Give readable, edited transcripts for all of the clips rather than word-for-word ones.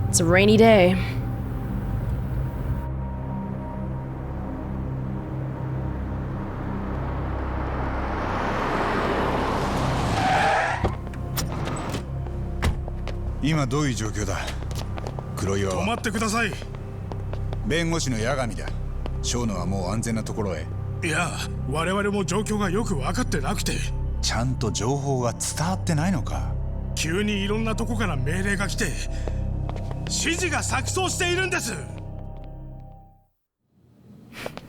It's a rainy day. Now, どういう状況だ? 黒岩は。止まってください。弁護士の八神だ。小野はもう安全なところへ。いや、我々も状況がよく分かってなくて。ちゃんと情報が伝わってないのか。急にいろんなとこから命令が来て、指示が錯綜しているんです。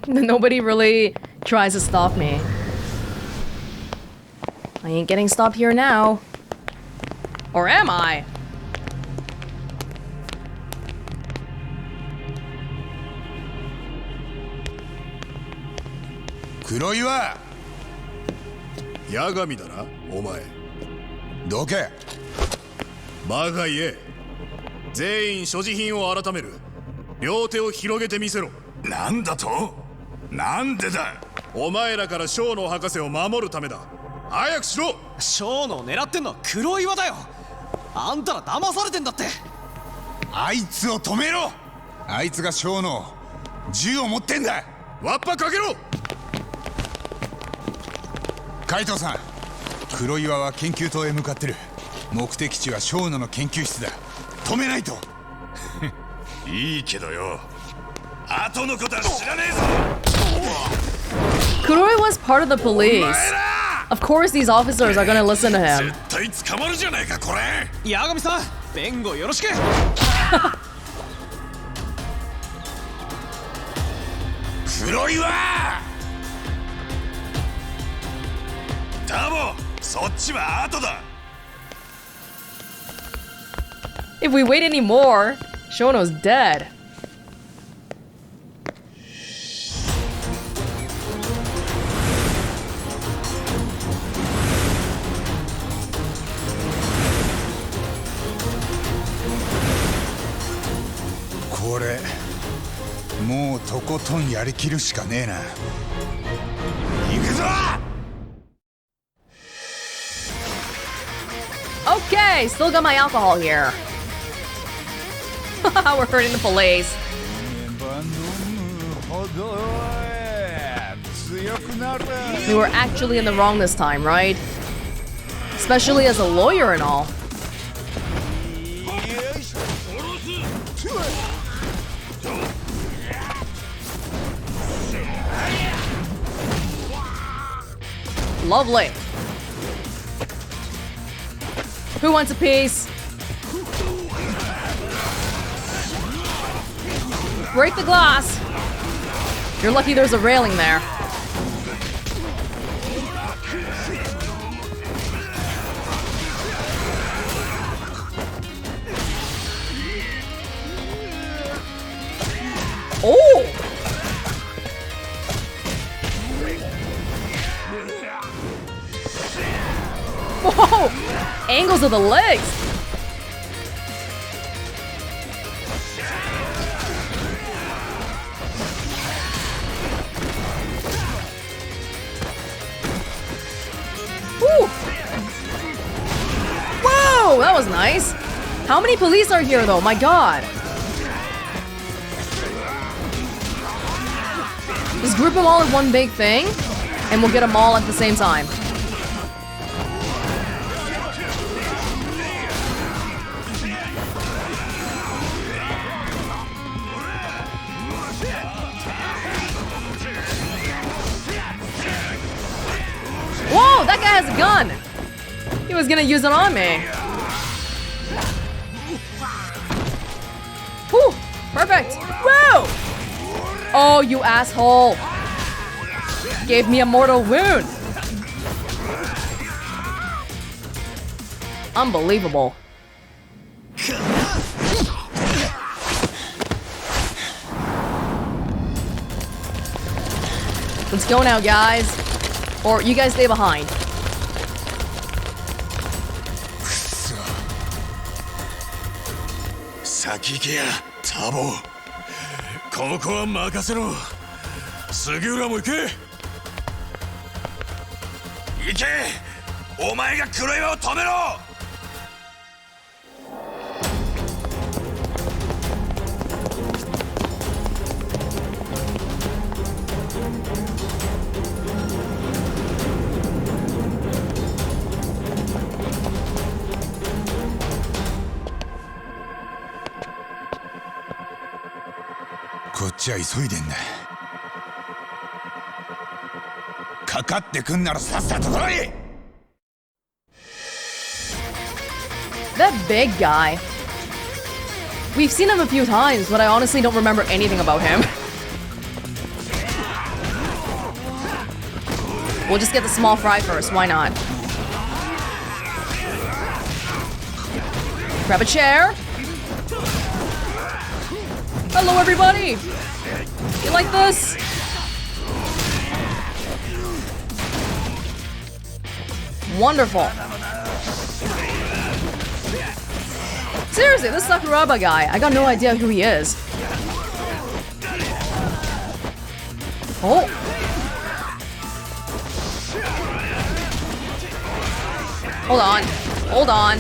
Nobody really tries to stop me. I ain't getting stopped here now. Or am I? Kuroiwa! 八神だな、お前。どけ。バカ言え。全員所持品を改める。両手を広げてみせろ。なんだと？なんでだ？お前らから小野博士を守るためだ。早くしろ。小野を狙ってんのは黒岩だよ。あんたら騙されてんだって。あいつを止めろ。あいつが小野、銃を持ってんだ。わっぱかけろ。海藤さん、黒岩は研究棟へ向かってる。目的地は小野の研究室だ。止めないと。いいけどよ、後のことは知らねえぞ。Kuroi was part of the police. Of course these officers are gonna listen to him. 絶対捕まるじゃないかこれ。八神さん、弁護よろしく。黒岩。タボ、そっちは後だ。If we wait anymore, Shono's dead. Kore, もうとことんやりきるしかねえな。行くぞ。Okay, still got my alcohol here. We're hurting the police. We were actually in the wrong this time, right? Especially as a lawyer and all. Lovely. Who wants a piece? Break the glass. You're lucky there's a railing there. Oh! Whoa! Angles of the legs. Woo! Whoa, that was nice. How many police are here though? My god. Just group them all in one big thing and we'll get them all at the same time. Whoa, that guy has a gun! He was gonna use it on me. Whew, perfect. Whoa! Oh, you asshole! Gave me a mortal wound. Unbelievable. Let's go now, guys. Or you guys stay behind. Saki行けや、タボ。ここは任せろ。杉浦も行け。行け。お前が黒岩を止めろ。こっちは急いでんだ。かかってくんならさっさと来い。 That big guy. We've seen him a few times, but I honestly don't remember anything about him. We'll just get the small fry first, why not? Grab a chair. Hello, everybody! You like this? Wonderful. Seriously, this Sakuraba guy, I got no idea who he is. Oh. Hold on. Hold on.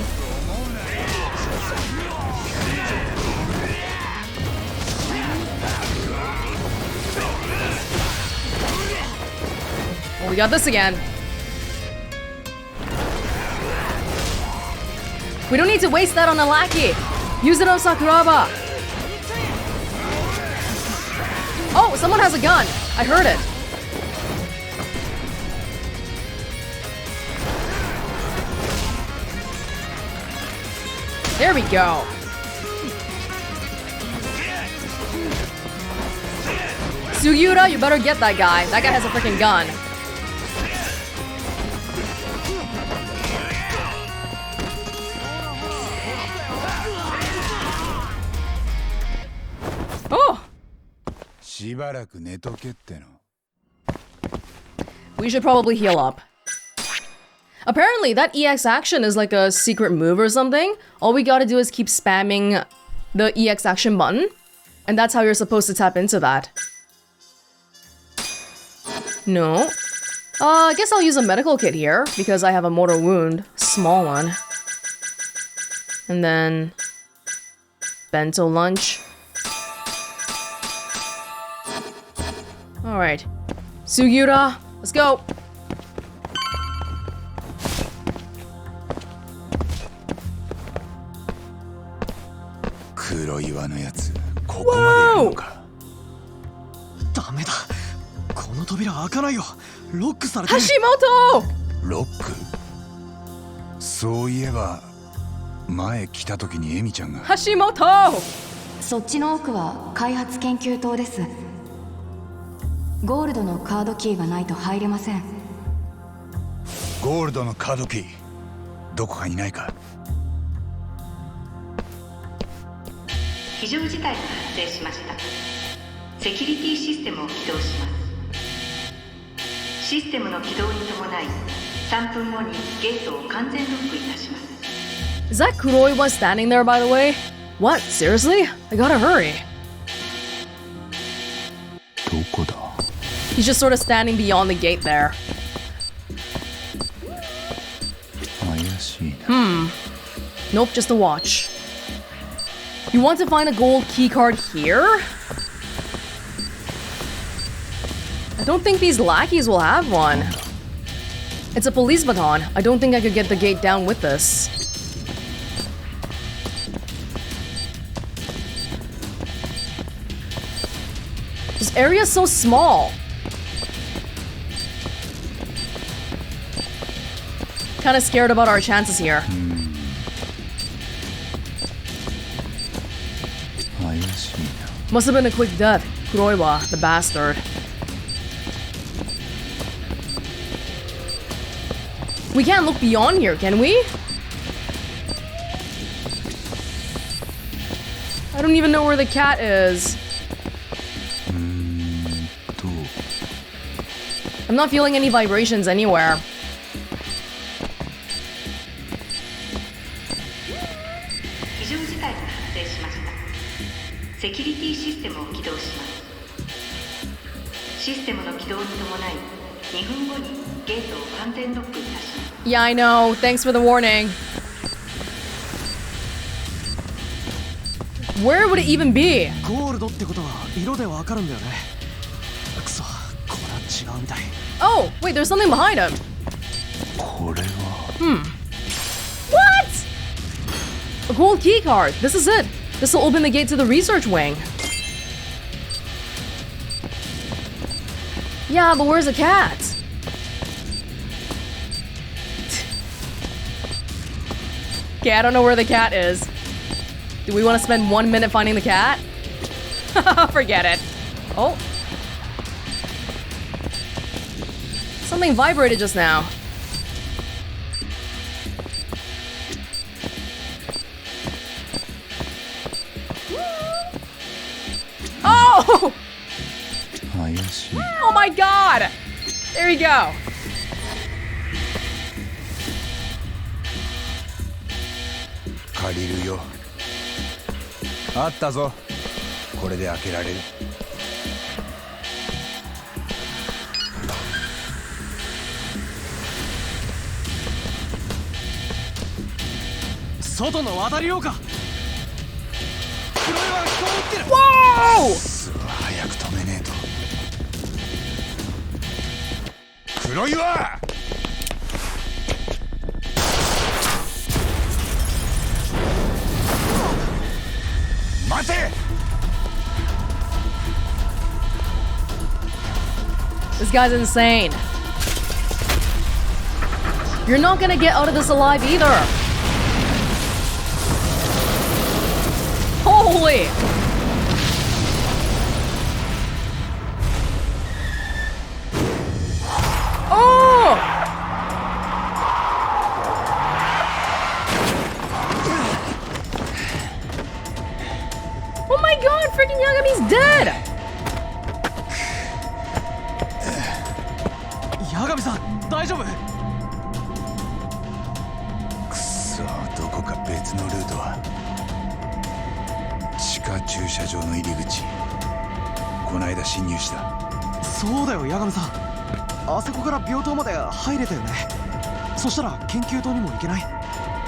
Oh, we got this again. We don't need to waste that on a lackey. Use it on Sakuraba. Oh, someone has a gun. I heard it. There we go. Sugiura, you better get that guy. That guy has a freaking gun. Oh! We should probably heal up. Apparently, that EX action is like a secret move or something. All we gotta do is keep spamming the EX action button, and that's how you're supposed to tap into that. No. I guess I'll use a medical kit here, because I have a mortal wound. Small one. And then... bento lunch. Alright. Sugiura, let's go! Whoa! ダメだ。この扉開かないよ。ロックされてる。Hashimoto! ロック。そういえば前来た時にエミちゃんが。Hashimoto! そっちの奥は開発研究棟です。ゴールドのカードキーがないと入れません。ゴールドのカードキー、どこかにないか。非常事態が発生しました。セキュリティシステムを起動します。システムの起動に伴い、3分後にゲートを完全ロックいたします。Is that Kuroiwa standing there, by the way? What? Seriously? I gotta hurry. どこだ? He's just sort of standing beyond the gate there. 怪しいな。Nope, just a watch. You want to find a gold keycard here? I don't think these lackeys will have one. It's a police baton. I don't think I could get the gate down with this. This area is so small. Kind of scared about our chances here. Must have been a quick death. Kuroiwa, the bastard. We can't look beyond here, can we? I don't even know where the cat is. I'm not feeling any vibrations anywhere. 非常事態が発生しました。セキュリティシステムを起動します。システムの起動に伴い、2分後にゲートを完全ロックいたします。Yeah, I know. Thanks for the warning. Where would it even be? ゴールドってことは色でわかるんだよね。くそ、これは違うみたい。 Oh, wait, there's something behind him. これは What? A gold key card. This is it. This will open the gate to the research wing. Yeah, but where's the cat? Okay, I don't know where the cat is. Do we want to spend 1 minute finding the cat? Forget it. Oh. Something vibrated just now. Oh! 怪しい。 Oh my god! There you go. 借りるよ。あったぞ。これで開けられる。外の渡りようか。黒岩が人を撃ってる。Whoa! すぐ早く止めねえと。黒岩！ 待て！ This guy's insane. You're not gonna get out of this alive either. Holy! Oh! Oh my god, freaking Yagami's dead! 八神さん、大丈夫？くそ、どこか別のルートは。地下駐車場の入り口。この間侵入した。そうだよ、八神さん。あそこから病棟まで入れたよね。そしたら研究棟にも行けない。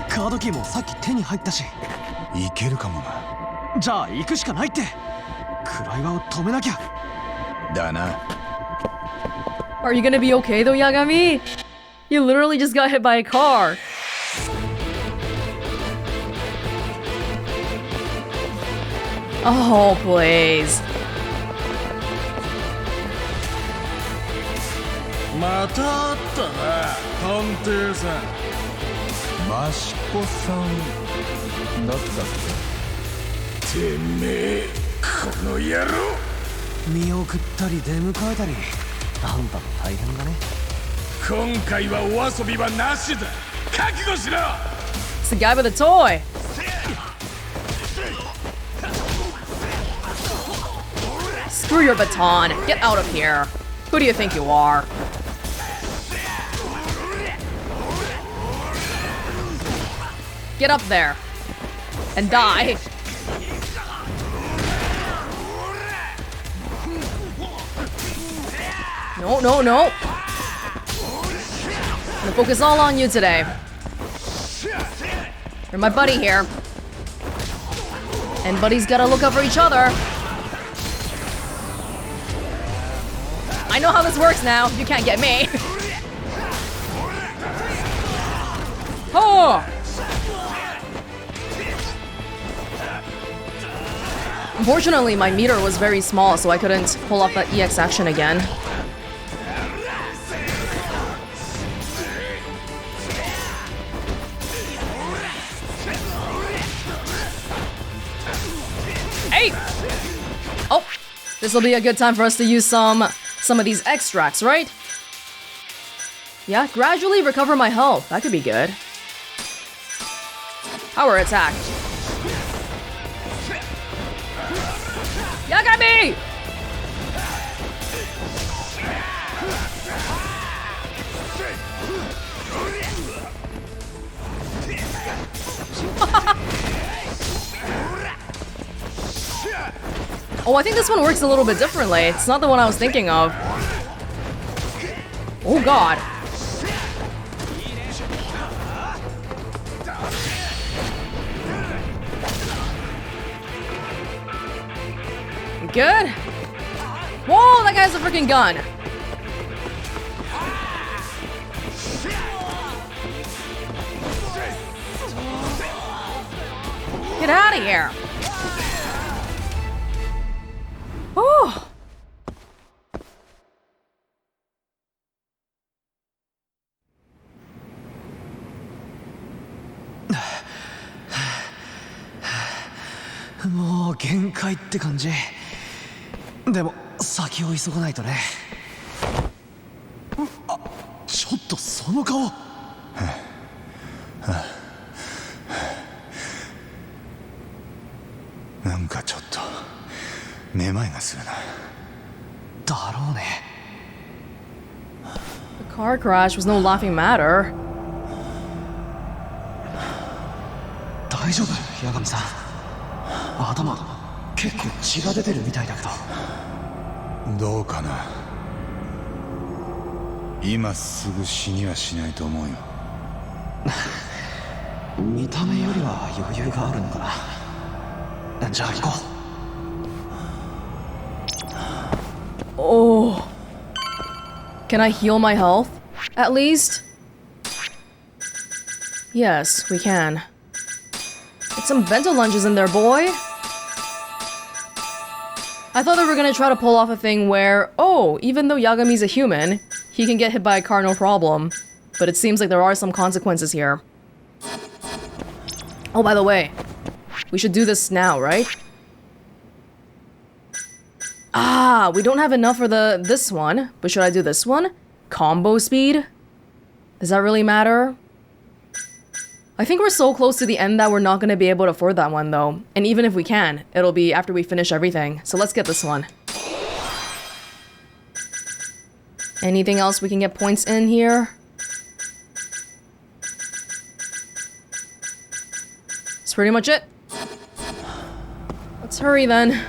カードキーもさっき手に入ったし。いけるかもな。じゃあ行くしかないって。暗岩を止めなきゃ。だな。 Are you gonna be okay though, Yagami? You literally just got hit by a car. Oh, please. またあったな、探偵さん。益子さんだったってめえ、この野郎。見送ったり出迎えたり。あんたも大変だね。今回はお遊びはなしだ。覚悟しろ。 It's the guy with the toy. Screw your baton. Get out of here. Who do you think you are? Get up there. And die. No, no, no. I'm gonna focus all on you today. You're my buddy here. And buddies gotta look out for each other. I know how this works now. You can't get me. Oh! Unfortunately, my meter was very small, so I couldn't pull off that EX action again. Hey! Oh, this will be a good time for us to use some of these extracts, right? Yeah, gradually recover my health. That could be good. Power attack. Yagami! Oh, I think this one works a little bit differently. It's not the one I was thinking of. Oh god. good. Whoa, that guy has a freaking gun. Get out of here. Oh.もう限界って感じ。でも先を急がないとね。あ、ちょっとその顔。なんかちょっとめまいがするな。だろうね。The car crash was no laughing matter. 大丈夫、八神さん。頭結構血が出てるみたいだけど。どうかな。今すぐ死にはしないと思うよ。見た目よりは余裕があるのかな。じゃあ行こう。Oh. Can I heal my health? At least? Yes, we can. Get some bento lunges in there, boy. I thought they were gonna try to pull off a thing where, oh, even though Yagami's a human, he can get hit by a car no problem. But it seems like there are some consequences here. Oh, by the way, we should do this now, right? Ah, we don't have enough for this one, but should I do this one? Combo speed? Does that really matter? I think we're so close to the end that we're not going to be able to afford that one though. And even if we can, it'll be after we finish everything. So let's get this one. Anything else we can get points in here? That's pretty much it. Let's hurry then.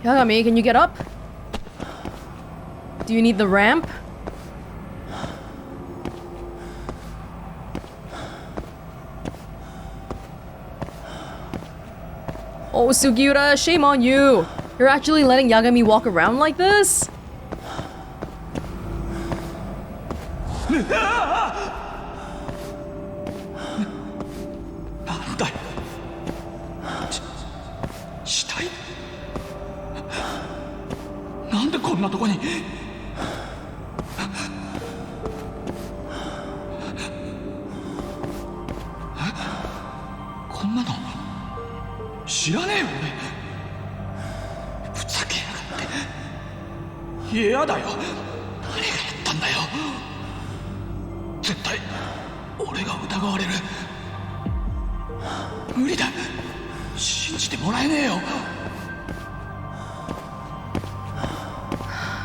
Yagami, can you get up? Do you need the ramp? Oh, Sugiura, shame on you! You're actually letting Yagami walk around like this?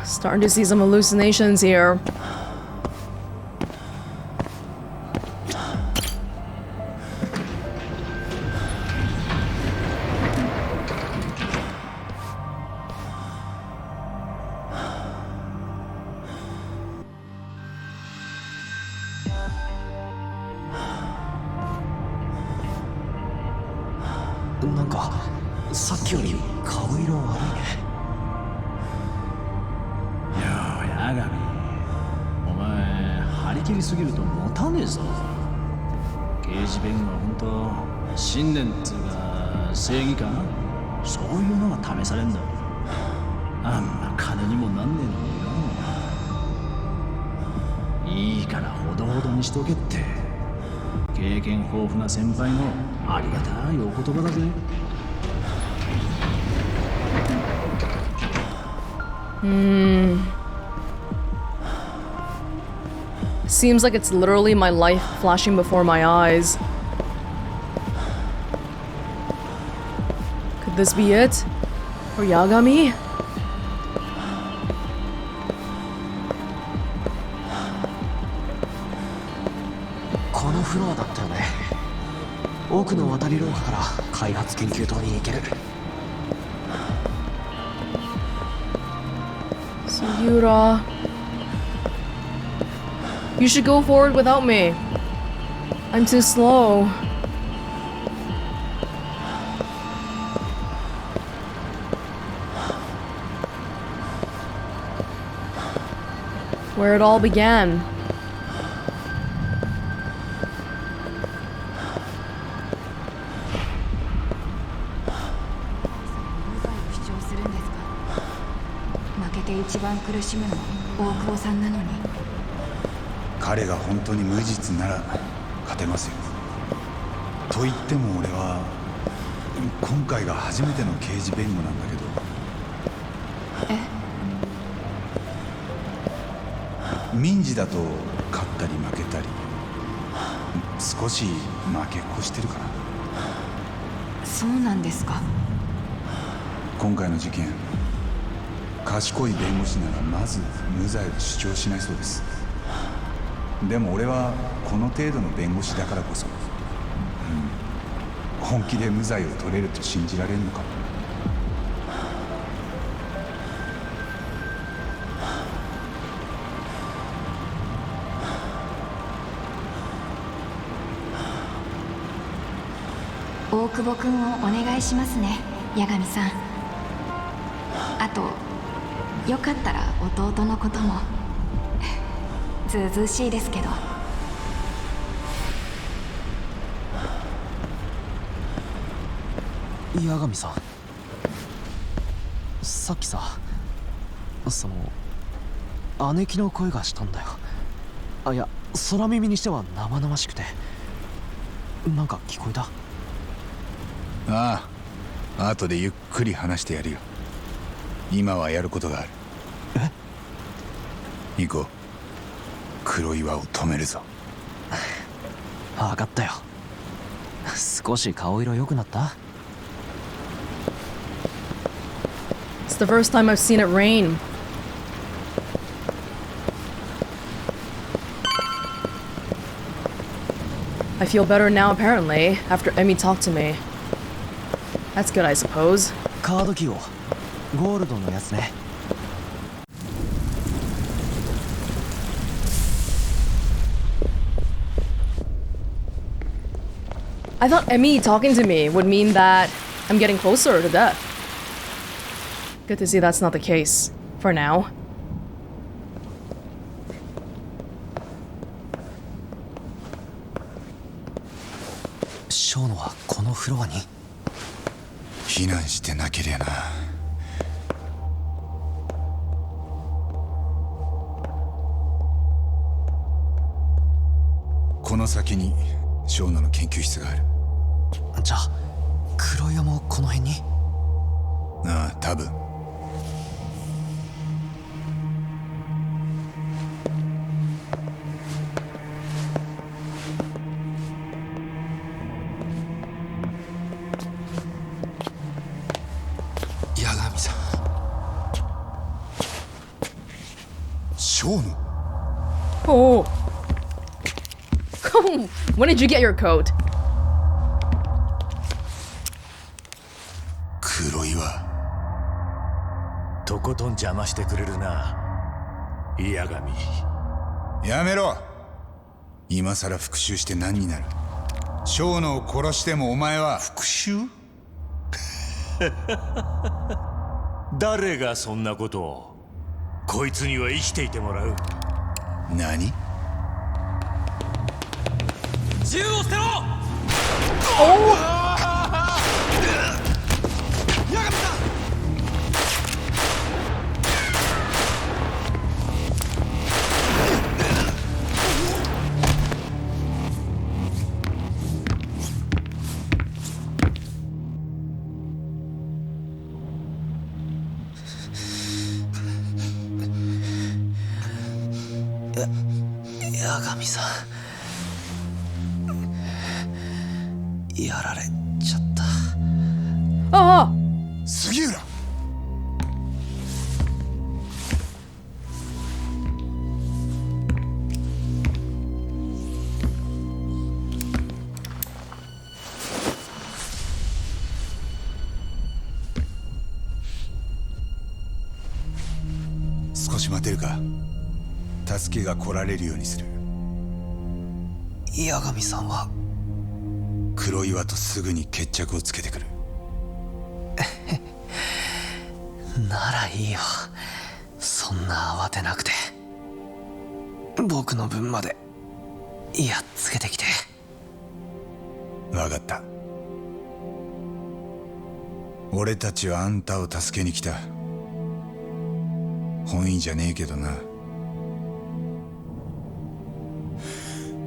Starting to see some hallucinations here. Seems like it's literally my life flashing before my eyes. Could this be it? For Yagami? Sugiura. You should go forward without me. I'm too slow. Where it all began. 一番苦しむの大久保さんなのに。彼が本当に無実なら勝てますよ。と言っても俺は今回が初めての刑事弁護なんだけど。民事だと勝ったり負けたり少し負けっこしてるかな。そうなんですか。今回の事件、賢い弁護士ならまず無罪を主張しないそうです。でも俺はこの程度の弁護士だからこそ、本気で無罪を取れると信じられるのかも。大久保君をお願いしますね、八神さん。あとよかったら弟のことも。ずうずうしいですけど。八神さん、さっきさ、その姉貴の声がしたんだよ。あ、いや、空耳にしては生々しくて。なんか聞こえた？ああ、後でゆっくり話してやるよ。今はやることがある。行こう。黒岩を止めるぞ。分かったよ。少し顔色良くなった？ It's the first time I've seen it rain. I feel better now apparently, after Emmy talked to me. That's good, I suppose. カードキーを。ゴールドのやつね。I thought Emmy talking to me would mean that I'm getting closer to death. Good to see that's not the case. For now. ショーノはこのフロアに？避難してなけりゃな。この先にショーノの研究室がある。じゃあ黒岩もこの辺に？ああ、多分。八神さん。ショーノ。Oh. When did you get your coat? 黒岩。とことん邪魔してくれるな、八神。やめろ。今さら復讐して何になる。ショーノを殺してもお前は復讐？誰がそんなことを。こいつには生きていてもらう。何？銃を捨てろ！八神さん、やられちゃった。ああ、杉浦。少し待てるか。助けが来られるようにする。八神さんは黒岩とすぐに決着をつけてくる。ならいいよ、そんな慌てなくて。僕の分までやっつけてきて。わかった。俺たちはあんたを助けに来た。本意じゃねえけどな。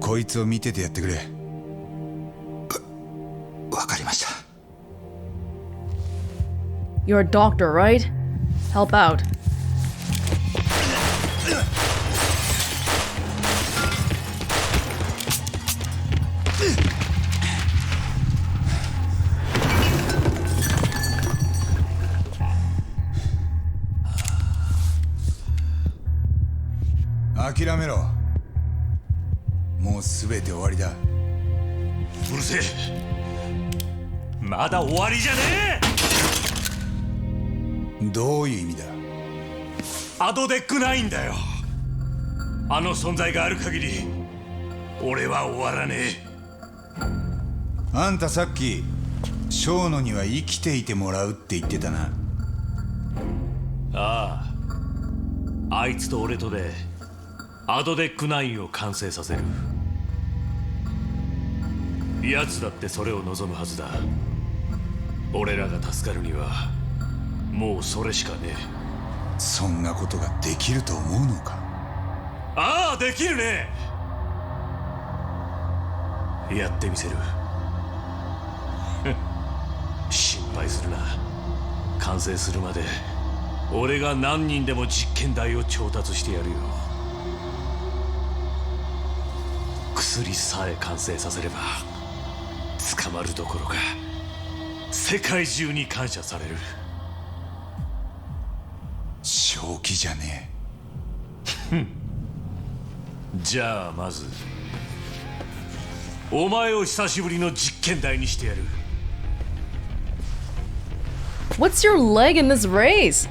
こいつを見ててやってくれ。わかりました。 You're a doctor, right? Help out.諦めろ。もうすべて終わりだ。うるせえ。まだ終わりじゃねえ。どういう意味だ。アドデックないんだよ。あの存在がある限り俺は終わらねえ。あんたさっき小野には生きていてもらうって言ってたな。ああ、あいつと俺とでアドデック9を完成させる。奴だってそれを望むはずだ。俺らが助かるにはもうそれしかねえ。そんなことができると思うのか。ああ、できるね。やってみせる。心配するな。完成するまで俺が何人でも実験台を調達してやるよ。薬さえ完成させれば捕まるどころか世界中に感謝される。正気じゃねえ。じゃあまずお前を久しぶりの実験台にしてやる。 What's your leg in this race?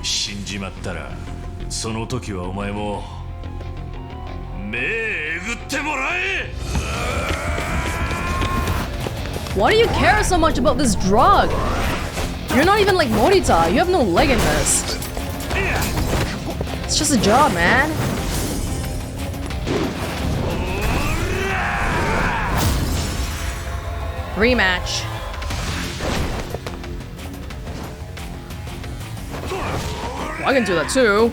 死んじまったらその時はお前も目えぐってもらえ。 Why do you care so much about this drug? You're not even like Morita. You have no leg in this. It's just a job, man. Rematch. I can do that too.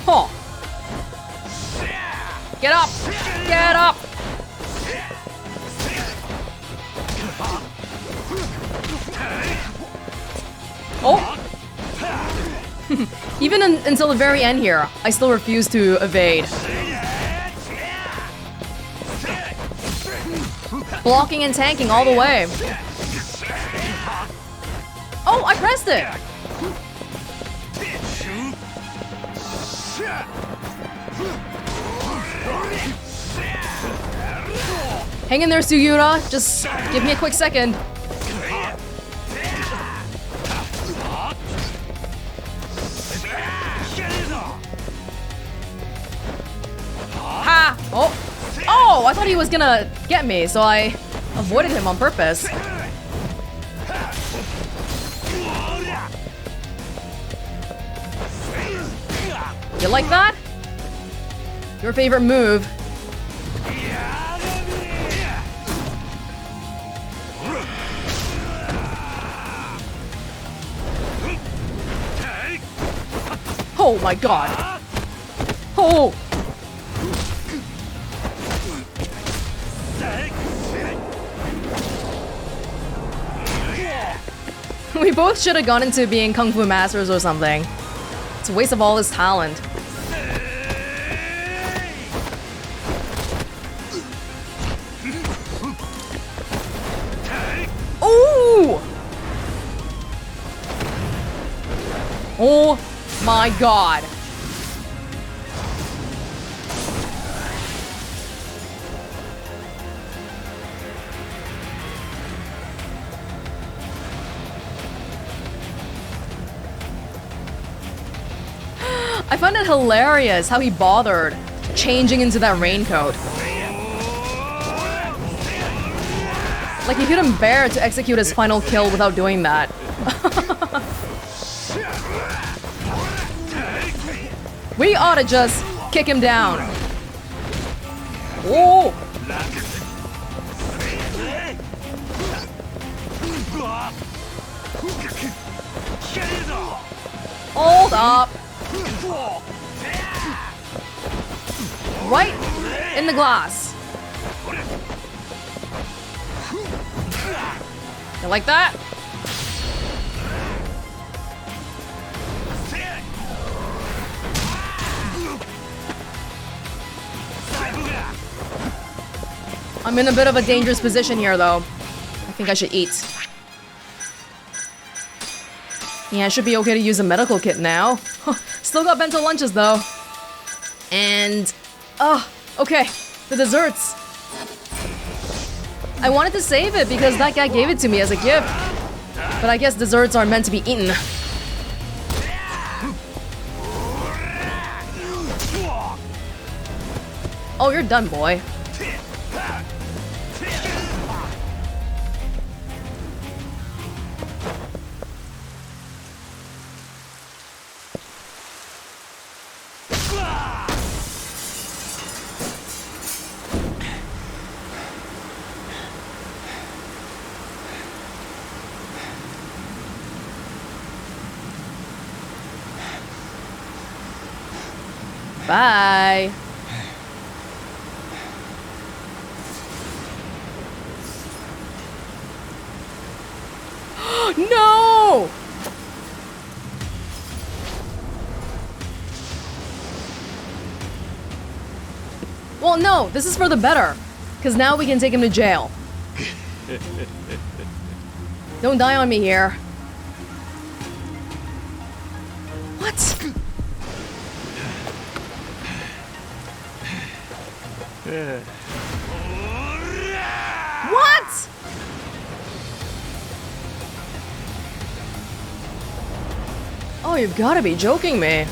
Huh. Get up! Get up! Oh! Even until the very end here, I still refuse to evade. Blocking and tanking all the way. Oh, I pressed it! Hang in there, Sugiura. Just give me a quick second. Ha! Oh! Oh! I thought he was gonna get me, so I avoided him on purpose. You like that? Your favorite move. Oh my god. Oh! We both should have gone into being Kung Fu Masters or something. It's a waste of all his talent. Ooh! Oh my god. I find it hilarious how he bothered changing into that raincoat. Like he couldn't bear to execute his final kill without doing that. We ought to just kick him down. Oh! Hold up. Right in the glass. You like that? I'm in a bit of a dangerous position here, though. I think I should eat. Yeah, it should be okay to use a medical kit now. Still got bento lunches, though. And... okay. The desserts. I wanted to save it because that guy gave it to me as a gift. But I guess desserts are meant to be eaten. Oh, you're done, boy. Bye. No! Well, no, this is for the better. Because now we can take him to jail. Don't die on me here. What? What? Oh, you've got to be joking me.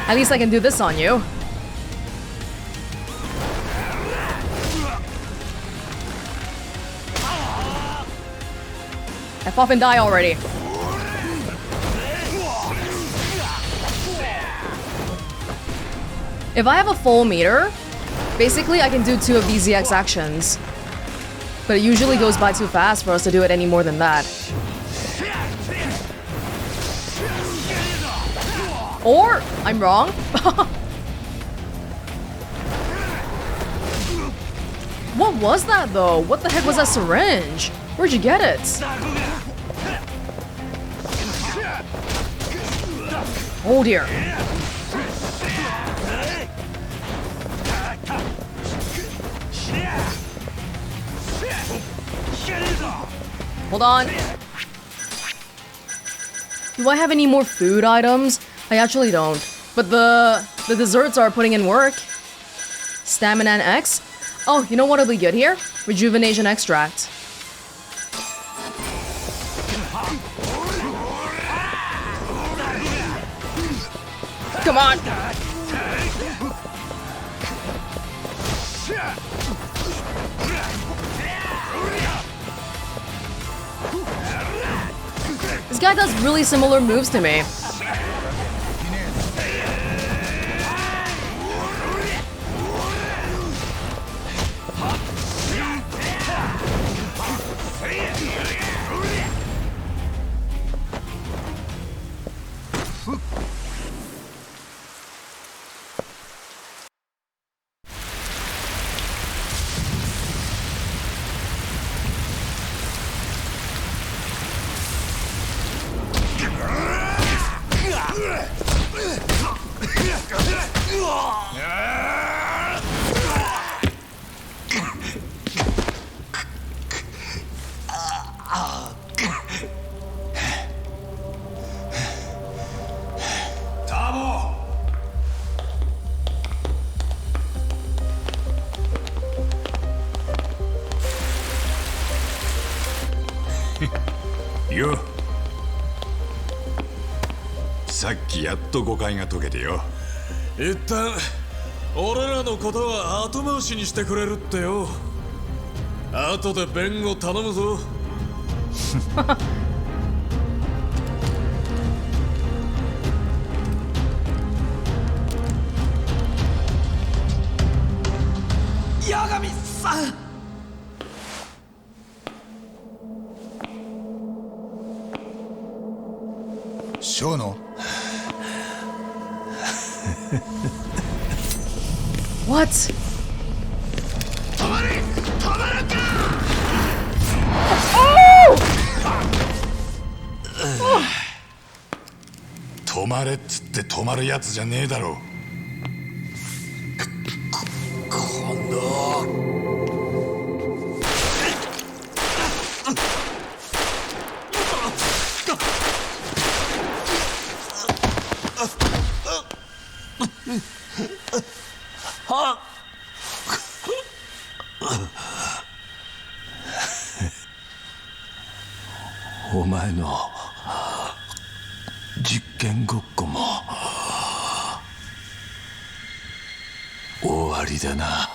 At least I can do this on you. F off and die already. If I have a full meter, basically I can do 2 of these ZX actions. But it usually goes by too fast for us to do it any more than that. Or, I'm wrong. What was that though? What the heck was that syringe? Where'd you get it? Oh dear. Hold on. Do I have any more food items? I actually don't. But the desserts are putting in work. Stamina and X. Oh, you know what'll be good here? Rejuvenation extract. Come on. This guy does really similar moves to me.よ。さっきやっと誤解が解けてよ。一旦俺らのことは後回しにしてくれるってよ。後で弁護頼むぞ。八神さん。小野What? 止まれ止まるか。止まれっつって止まるやつじゃねえだろ。今度お前の実験ごっこも終わりだな。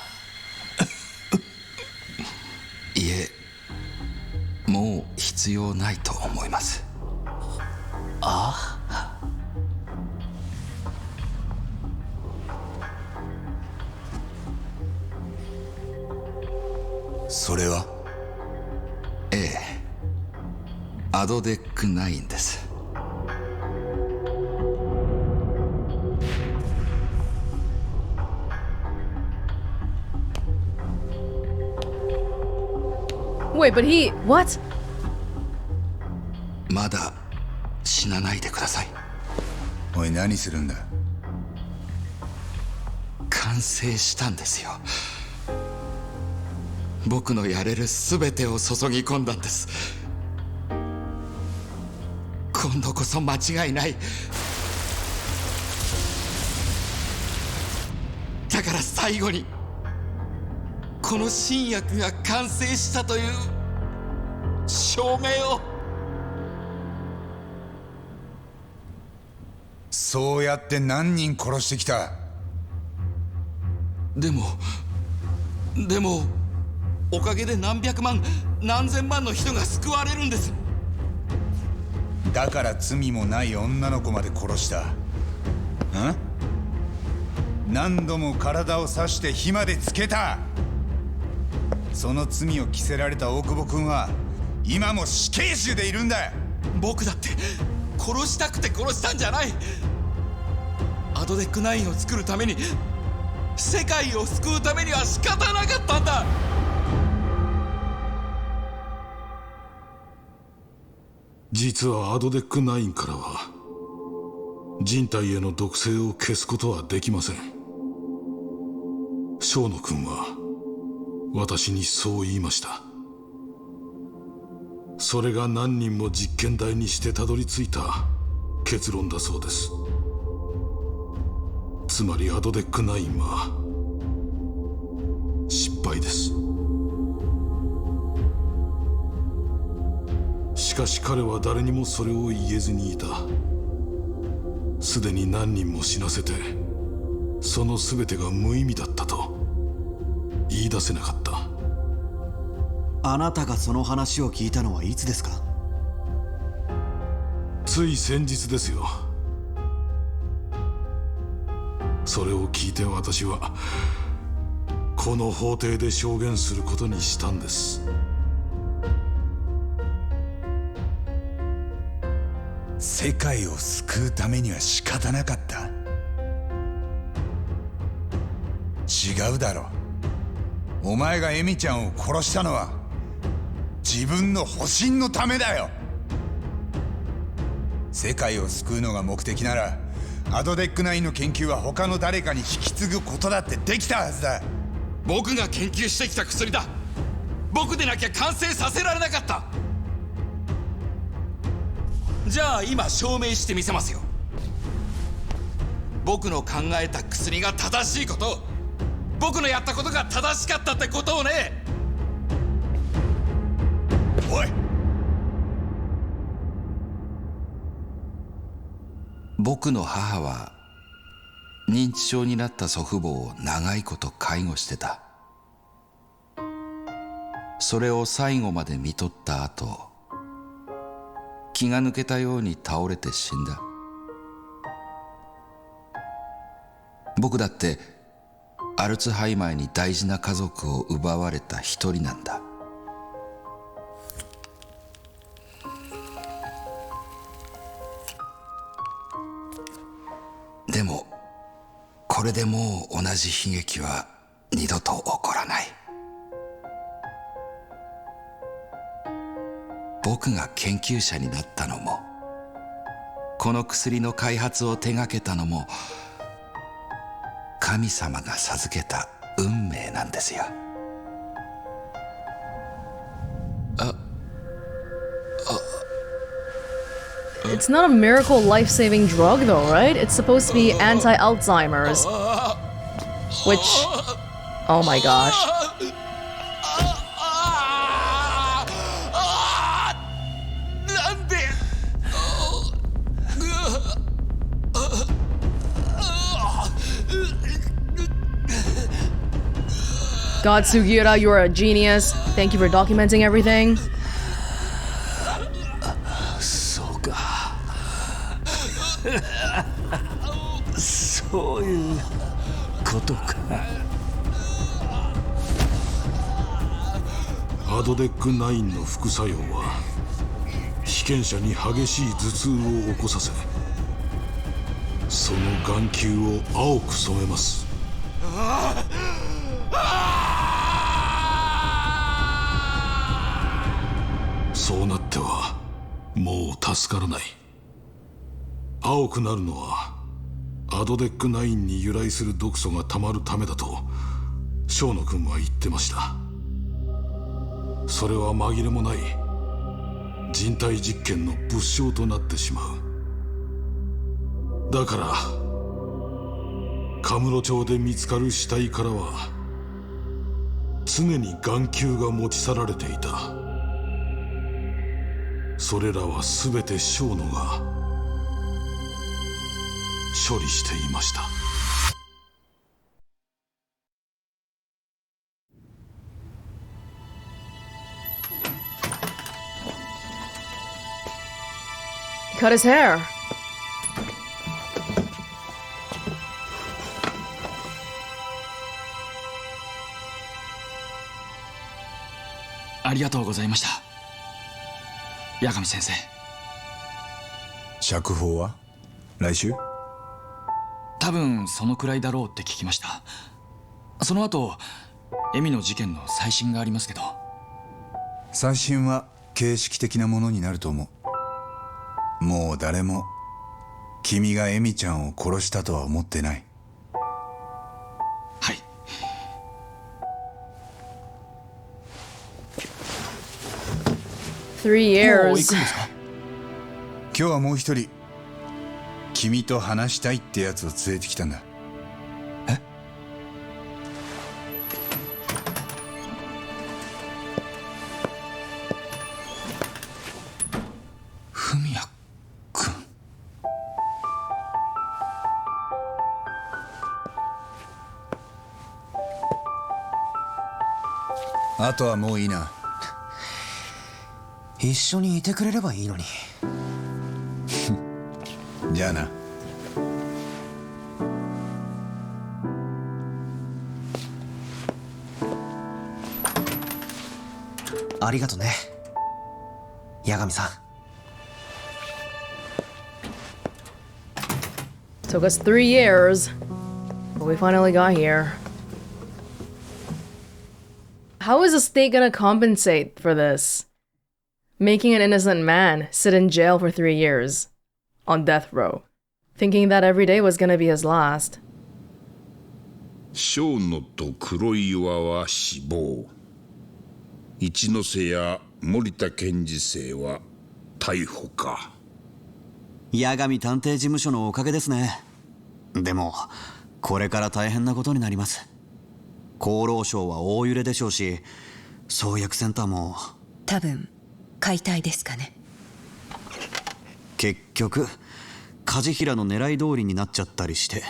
いえ、もう必要ないと思います。あそれはええ、アドデック9です。Wait, but he... What? まだ死なないでください。おい、何するんだ。完成したんですよ。僕のやれる全てを注ぎ込んだんです。今度こそ間違いない。だから最後にこの新薬が完成したという証明を。そうやって何人殺してきた。でもおかげで何百万何千万の人が救われるんです。だから罪もない女の子まで殺した。何度も体を刺して火までつけた。その罪を着せられた大久保君は今も死刑囚でいるんだ。僕だって殺したくて殺したんじゃない。アドデック9を作るために、世界を救うためには仕方なかったんだ。実はアドデック9からは人体への毒性を消すことはできません。生野君は私にそう言いました。それが何人も実験台にしてたどり着いた結論だそうです。つまりアドデック9は失敗です。しかし彼は誰にもそれを言えずにいた。すでに何人も死なせて、その全てが無意味だったと言い出せなかった。あなたがその話を聞いたのはいつですか？つい先日ですよ。それを聞いて私はこの法廷で証言することにしたんです。世界を救うためには仕方なかった。違うだろ。お前がエミちゃんを殺したのは自分の保身のためだよ。世界を救うのが目的ならアドデック9の研究は他の誰かに引き継ぐことだってできたはずだ。僕が研究してきた薬だ。僕でなきゃ完成させられなかった。じゃあ今証明してみせますよ。僕の考えた薬が正しいこと、僕のやったことが正しかったってことをね。おい、僕の母は認知症になった祖父母を長いこと介護してた。それを最後まで看取った後、気が抜けたように倒れて死んだ。僕だってアルツハイマーに大事な家族を奪われた一人なんだ。でもこれでもう同じ悲劇は二度と起こらない。僕が研究者になったのも、この薬の開発を手がけたのも、神様が授けた運命なんですよ。It's not a miracle life-saving drug though, right? It's supposed to be anti-Alzheimer's. Which... oh my gosh. God, Sugiura, you are a genius. Thank you for documenting everything. そうか。そういうことか。アドデック9の副作用は被験者に激しい頭痛を起こさせ、その眼球を青く染めます。そうなってはもう助からない。青くなるのはアドデック9に由来する毒素がたまるためだと生野君は言ってました。それは紛れもない人体実験の物証となってしまう。だからカムロ町で見つかる死体からは常に眼球が持ち去られていた。それらは全て生野が処理していました。Cut his hair. ありがとうございました、八神先生。釈放は来週？多分そのくらいだろうって聞きました。その後エミの事件の再審がありますけど。再審は形式的なものになると思う。もう誰も君がエミちゃんを殺したとは思ってない。はい。3 years. 行くんですか？今日はもう一人君と話したいってやつを連れてきたんだ。え？文也君。あとはもういいな。一緒にいてくれればいいのに。じゃあな。ありがとね、八神さん。Took us 3 years, but we finally got here. How is the state gonna compensate for this? Making an innocent man sit in jail for 3 years, on death row, thinking that every day was gonna be his last. 小野と黒岩は死亡。一ノ瀬や森田健二生は逮捕か。八神探偵事務所のおかげですね。でもこれから大変なことになります。厚労省は大揺れでしょうし、創薬センターも多分解体ですかね。結局梶平の狙い通りになっちゃったりして。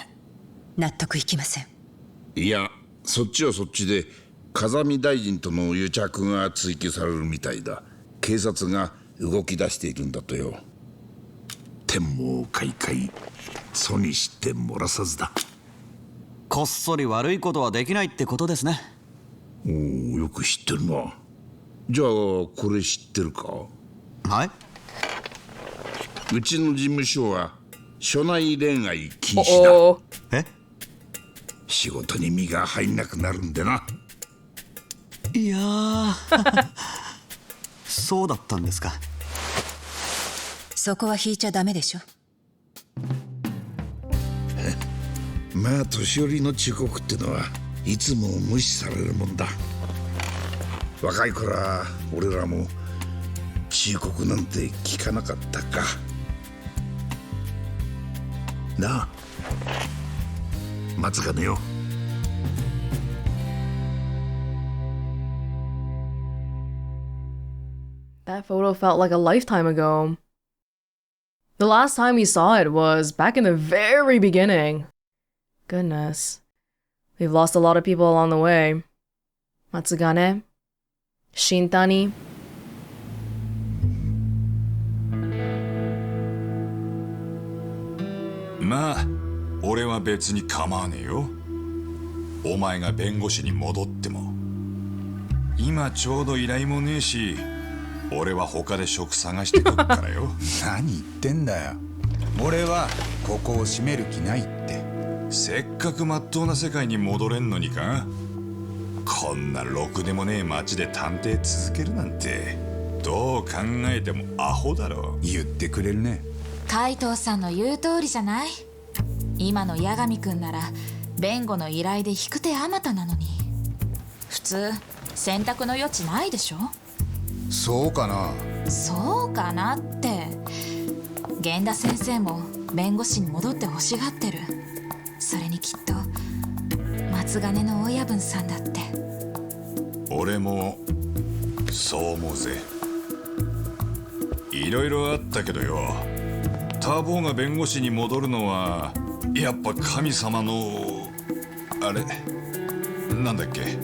納得いきません。いや、そっちはそっちで風見大臣との癒着が追及されるみたいだ。警察が動き出しているんだとよ。天網恢恢、楚にして漏らさずだ。こっそり悪いことはできないってことですね。おお、よく知ってるな。じゃあこれ知ってるか？はい。うちの事務所は所内恋愛禁止だ。え？仕事に身が入んなくなるんでな。いやーそうだったんですか。そこは引いちゃダメでしょ。まあ年寄りの忠告ってのはいつも無視されるもんだ。若い頃は俺らも忠告なんて聞かなかったかなあ、松金よ。That photo felt like a lifetime ago. The last time we saw it was back in the very beginning. Goodness. We've lost a lot of people along the way. Matsugane, Shintani. まあ俺は別に構わねえよ。お前が弁護士に戻っても。今ちょうど依頼もねえし、俺は他で職探してくっからよ。何言ってんだよ。俺はここを閉める気ないって。せっかく真っ当な世界に戻れんのにか。こんなろくでもねえ街で探偵続けるなんてどう考えてもアホだろ。言ってくれるね。海藤さんの言う通りじゃない。今の八神くんなら弁護の依頼で引く手あまたなのに、普通選択の余地ないでしょ。そうかな。そうかなって、源田先生も弁護士に戻って欲しがってる。それにきっと松金の親分さんだって。俺もそう思うぜ。いろいろあったけどよ、ターボーが弁護士に戻るのはやっぱ神様のあれなんだっけ、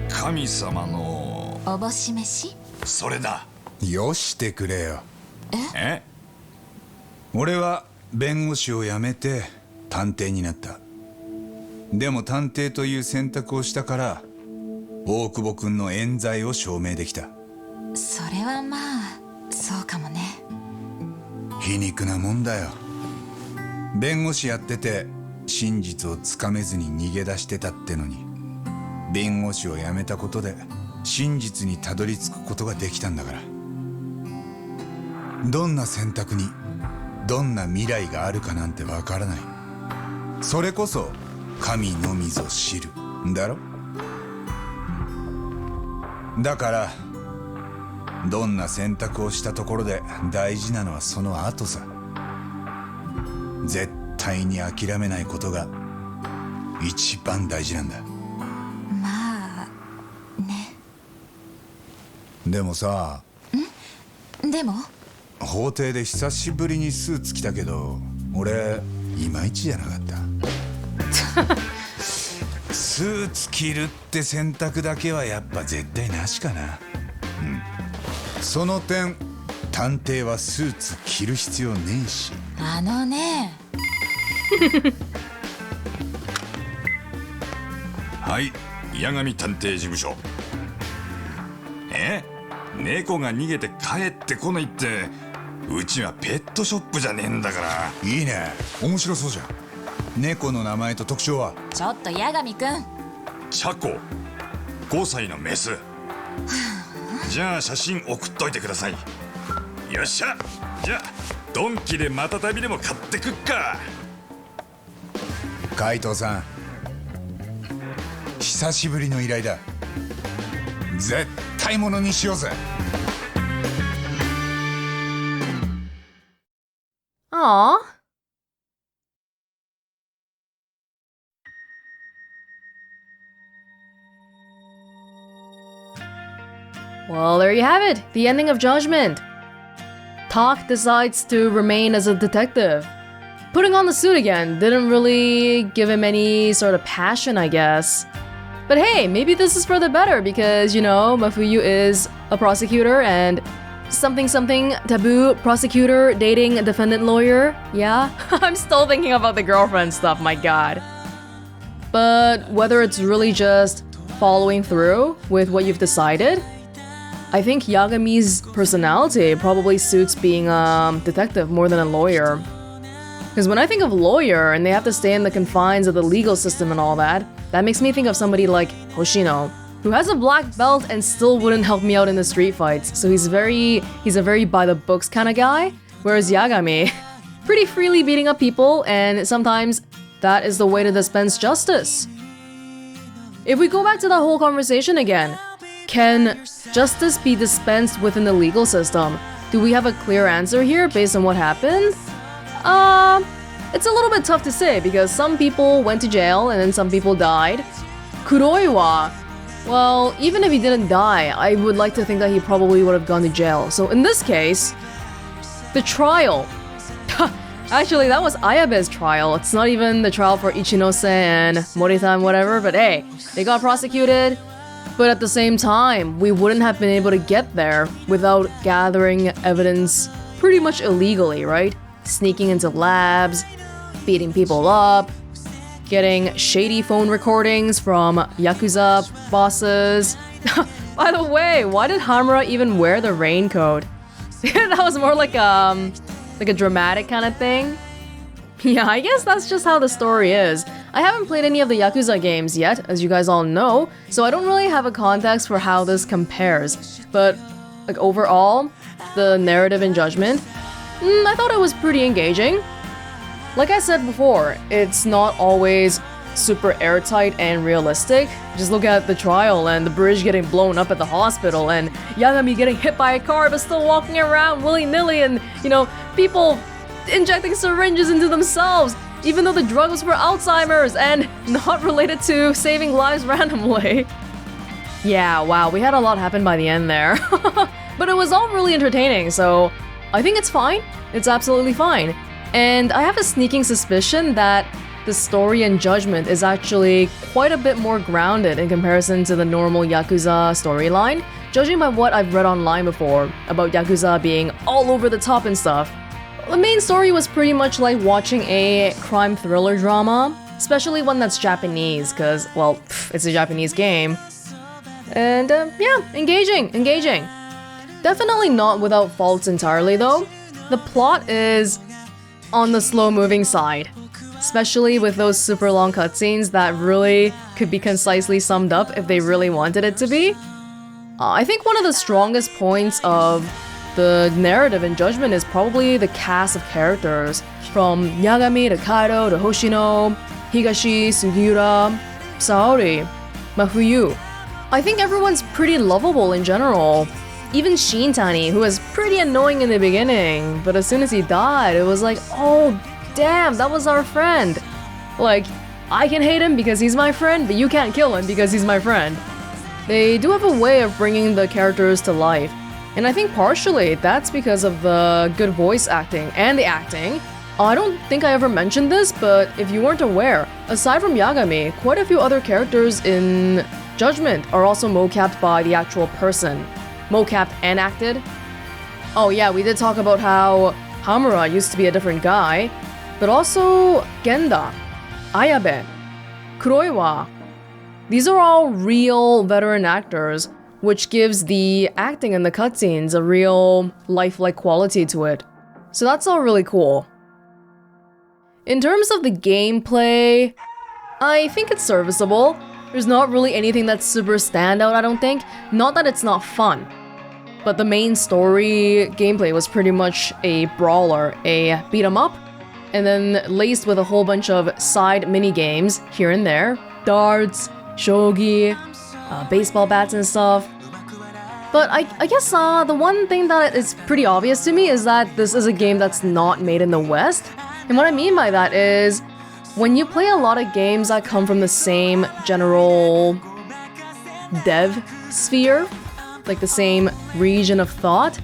神様のおぼし飯。それだ。よしてくれよ。え？俺は弁護士を辞めて探偵になった。でも探偵という選択をしたから大久保君の冤罪を証明できた。それはまあそうかもね。皮肉なもんだよ。弁護士やってて真実をつかめずに逃げ出してたってのに、弁護士を辞めたことで真実にたどり着くことができたんだから。どんな選択にどんな未来があるかなんてわからない。それこそ神のみぞ知るんだろ。だからどんな選択をしたところで大事なのはその後さ。絶対に諦めないことが一番大事なんだ。まあね。でもさ。でも法廷で久しぶりにスーツ着たけど俺いまいちじゃなかった。スーツ着るって選択だけはやっぱ絶対なしかな。その点探偵はスーツ着る必要ねえし。あのね。はい、八神探偵事務所。猫が逃げて帰ってこないって、うちはペットショップじゃねえんだから。いいね、面白そうじゃん。猫の名前と特徴は？ちょっと八神くん。チャコ、5歳のメス。じゃあ写真送っといてください。よっしゃ、じゃあドンキでまた旅でも買ってくっか。海藤さん、久しぶりの依頼だ。絶対ものにしようぜ。Aww. Well, there you have it, the ending of Judgment. Tak decides to remain as a detective. Putting on the suit again didn't really give him any sort of passion, I guess. But hey, maybe this is for the better because, you know, Mafuyu is a prosecutor and something something taboo prosecutor dating a defendant lawyer. Yeah, I'm still thinking about the girlfriend stuff, my god. But whether it's really just following through with what you've decided, I think Yagami's personality probably suits being a detective more than a lawyer. Because when I think of lawyer and they have to stay in the confines of the legal system and all that, that makes me think of somebody like Hoshino, who has a black belt and still wouldn't help me out in the street fights. So he's a very by the books kind of guy, whereas Yagami, pretty freely beating up people, and sometimes that is the way to dispense justice. If we go back to that whole conversation again, can justice be dispensed within the legal system? Do we have a clear answer here based on what happened? It's a little bit tough to say because some people went to jail and then some people died. Kuroiwa, well, even if he didn't die, I would like to think that he probably would have gone to jail. So in this case, the trial. Actually, that was Ayabe's trial. It's not even the trial for Ichinose and Morita and whatever, but hey, they got prosecuted. But at the same time, we wouldn't have been able to get there without gathering evidence pretty much illegally, right? Sneaking into labs, beating people up, getting shady phone recordings from Yakuza bosses. By the way, why did Hamura even wear the raincoat? That was more like a dramatic kind of thing. Yeah, I guess that's just how the story is. I haven't played any of the Yakuza games yet, as you guys all know, so I don't really have a context for how this compares. But, like, overall, the narrative and Judgment, I thought it was pretty engaging. Like I said before, it's not always super airtight and realistic. Just look at the trial and the bridge getting blown up at the hospital and Yagami getting hit by a car but still walking around willy-nilly and, you know, people injecting syringes into themselves even though the drug was for Alzheimer's and not related to saving lives randomly. Yeah, wow, we had a lot happen by the end there. But it was all really entertaining, so I think it's fine. It's absolutely fine. And I have a sneaking suspicion that the story and Judgment is actually quite a bit more grounded in comparison to the normal Yakuza storyline, judging by what I've read online before about Yakuza being all over the top and stuff. The main story was pretty much like watching a crime thriller drama, especially one that's Japanese, because, well, it's a Japanese game. And, yeah, engaging. Definitely not without faults entirely, though. The plot is on the slow-moving side, especially with those super long cutscenes that really could be concisely summed up if they really wanted it to be. I think one of the strongest points of the narrative and Judgment is probably the cast of characters, from Yagami to Kaido to Hoshino, Higashi, Sugiura, Saori, Mafuyu. I think everyone's pretty lovable in general. Even Shintani, who was pretty annoying in the beginning, but as soon as he died, it was like, oh damn, that was our friend. Like, I can hate him because he's my friend, but you can't kill him because he's my friend. They do have a way of bringing the characters to life, and I think partially that's because of the good voice acting and the acting. I don't think I ever mentioned this, but if you weren't aware, aside from Yagami, quite a few other characters in Judgment are also mocapped by the actual person. Mocapped and acted. Oh yeah, we did talk about how Hamura used to be a different guy, but also Genda, Ayabe, Kuroiwa. These are all real veteran actors, which gives the acting and the cutscenes a real lifelike quality to it. So that's all really cool. In terms of the gameplay, I think it's serviceable. There's not really anything that's super standout, I don't think. Not that it's not fun. But the main story gameplay was pretty much a brawler, a beat 'em up, and then laced with a whole bunch of side mini-games here and there. Darts, shogi, baseball bats and stuff. But I guess the one thing that is pretty obvious to me is that this is a game that's not made in the West. And what I mean by that is, when you play a lot of games that come from the same general dev sphere, like the same region of thought,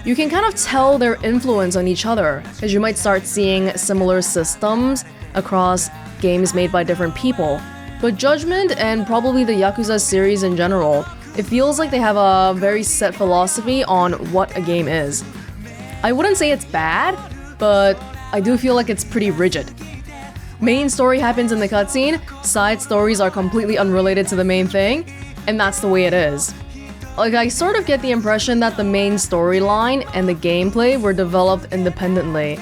you can kind of tell their influence on each other, as you might start seeing similar systems across games made by different people. But Judgment, and probably the Yakuza series in general, It feels like they have a very set philosophy on what a game is. I wouldn't say it's bad, but I do feel like it's pretty rigid. Main story happens in the cutscene, side stories are completely unrelated to the main thing, and that's the way it is. Like, I sort of get the impression that the main storyline and the gameplay were developed independently.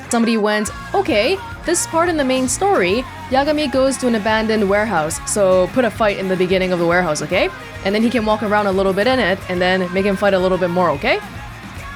Somebody went, okay, this part in the main story, Yagami goes to an abandoned warehouse, so put a fight in the beginning of the warehouse, okay? And then he can walk around a little bit in it, and then make him fight a little bit more, okay?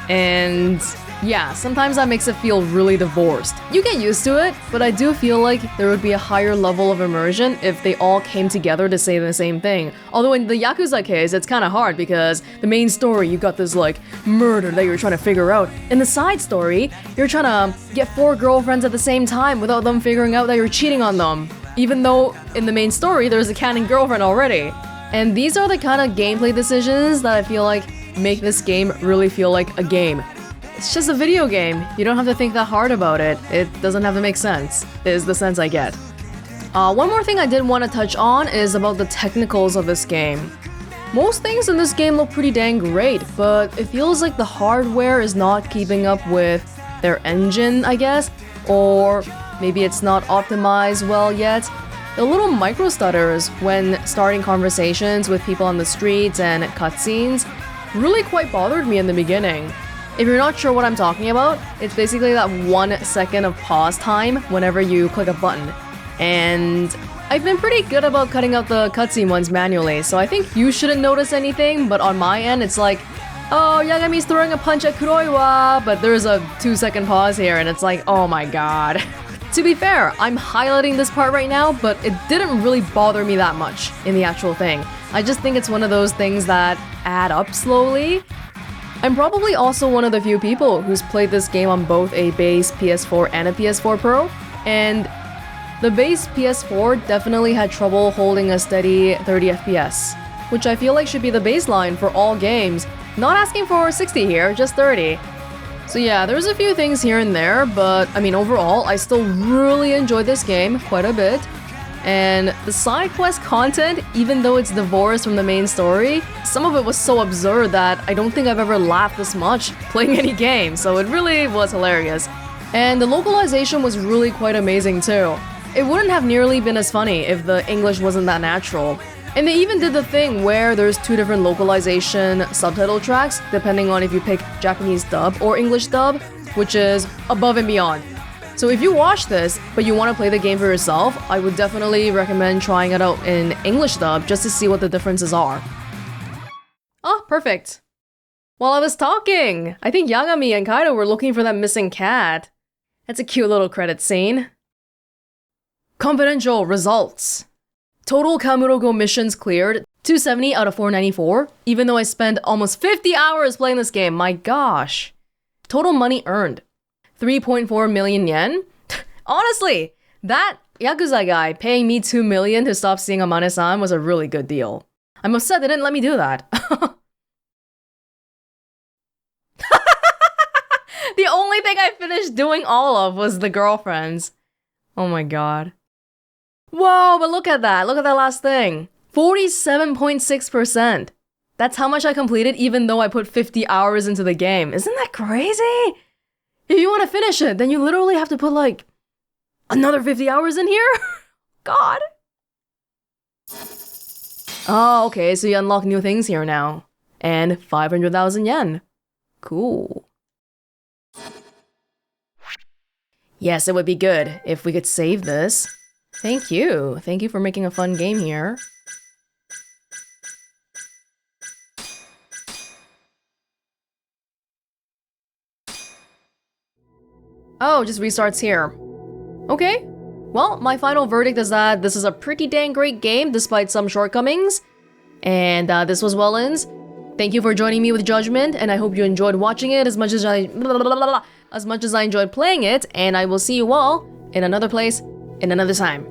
And yeah, sometimes that makes it feel really divorced. You get used to it, but I do feel like there would be a higher level of immersion if they all came together to say the same thing. Although in the Yakuza case, it's kind of hard because the main story, you got this like murder that you're trying to figure out. In the side story, you're trying to get 4 girlfriends at the same time without them figuring out that you're cheating on them. Even though in the main story, there's a canon girlfriend already. And these are the kind of gameplay decisions that I feel like make this game really feel like a game. It's just a video game. You don't have to think that hard about it. It doesn't have to make sense, is the sense I get. One more thing I did want to touch on is about the technicals of this game. Most things in this game look pretty dang great, but it feels like the hardware is not keeping up with their engine, I guess, or maybe it's not optimized well yet. The little micro stutters when starting conversations with people on the streets and cutscenes really quite bothered me in the beginning. If you're not sure what I'm talking about, it's basically that 1 second of pause time whenever you click a button. And I've been pretty good about cutting out the cutscene ones manually, so I think you shouldn't notice anything, but on my end it's like, oh, Yagami's throwing a punch at Kuroiwa, but there's a 2-second pause here and it's like, oh my god. To be fair, I'm highlighting this part right now, but it didn't really bother me that much in the actual thing. I just think it's one of those things that add up slowly. I'm probably also one of the few people who's played this game on both a base PS4 and a PS4 Pro, and the base PS4 definitely had trouble holding a steady 30 FPS, which I feel like should be the baseline for all games. Not asking for 60 here, just 30. So yeah, there's a few things here and there, but I mean overall, I still really enjoyed this game quite a bit. And the side quest content, even though it's divorced from the main story, some of it was so absurd that I don't think I've ever laughed this much playing any game, so it really was hilarious. And the localization was really quite amazing too. It wouldn't have nearly been as funny if the English wasn't that natural. And they even did the thing where there's 2 different localization subtitle tracks, depending on if you pick Japanese dub or English dub, which is above and beyond. So if you watch this, but you want to play the game for yourself, I would definitely recommend trying it out in English dub just to see what the differences are. Oh, perfect. While I was talking, I think Yagami and Kaido were looking for that missing cat. That's a cute little credit scene. Confidential results. Total Kamurocho missions cleared, 270 out of 494, even though I spent almost 50 hours playing this game, my gosh. Total money earned. 3.4 million yen? Honestly, that Yakuza guy paying me 2 million to stop seeing Amane-san was a really good deal. I'm upset they didn't let me do that. The only thing I finished doing all of was the girlfriends. Oh my god. Whoa, but look at that last thing. 47.6%. That's how much I completed even though I put 50 hours into the game. Isn't that crazy? If you want to finish it, then you literally have to put like another 50 hours in here? God. Oh, okay, so you unlock new things here now. And 500,000 yen. Cool. Yes, it would be good if we could save this. Thank you. Thank you for making a fun game here. Oh, just restarts here. Okay. Well, my final verdict is that this is a pretty dang great game despite some shortcomings. And this was Welonz. Thank you for joining me with Judgement, and I hope you enjoyed watching it as much as I enjoyed playing it, and I will see you all in another place in another time.